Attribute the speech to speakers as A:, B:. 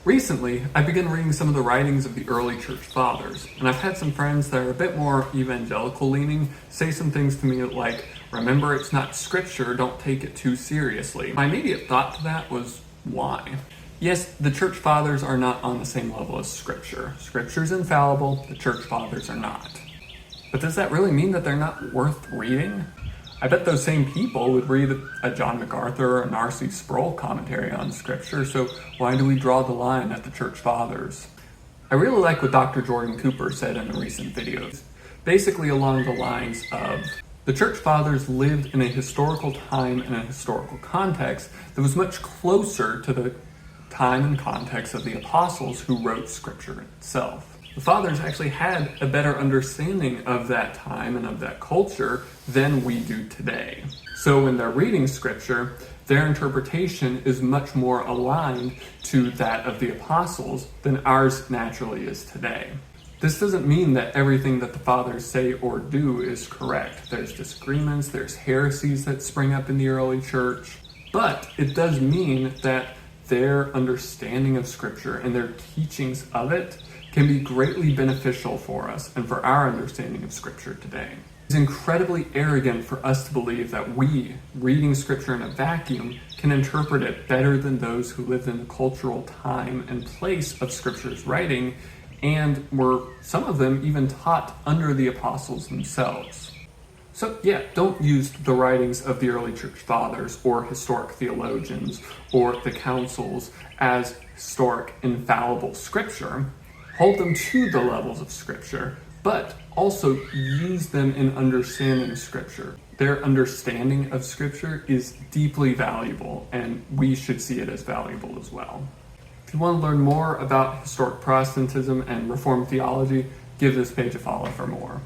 A: Recently, I began reading some of the writings of the early church fathers, and I've had some friends that are a bit more evangelical leaning say some things to me like, remember it's not scripture, don't take it too seriously. My immediate thought to that was, why? Yes, the church fathers are not on the same level as scripture. Scripture's infallible, the church fathers are not. But does that really mean that they're not worth reading? I bet those same people would read a John MacArthur or an R.C. Sproul commentary on scripture, so why do we draw the line at the church fathers? I really like what Dr. Jordan Cooper said in a recent video, basically along the lines of, the church fathers lived in a historical time and a historical context that was much closer to the time and context of the apostles who wrote scripture itself. The fathers actually had a better understanding of that time and of that culture than we do today. So when they're reading scripture, their interpretation is much more aligned to that of the apostles than ours naturally is today. This doesn't mean that everything that the fathers say or do is correct. There's disagreements, there's heresies that spring up in the early church, but it does mean that their understanding of scripture and their teachings of it can be greatly beneficial for us and for our understanding of scripture today. It's incredibly arrogant for us to believe that we, reading scripture in a vacuum, can interpret it better than those who lived in the cultural time and place of scripture's writing and were, some of them, even taught under the apostles themselves. So yeah, don't use the writings of the early church fathers or historic theologians or the councils as historic infallible scripture. Hold them to the levels of scripture, but also use them in understanding scripture. Their understanding of scripture is deeply valuable, and we should see it as valuable as well. If you want to learn more about historic Protestantism and Reformed theology, give this page a follow for more.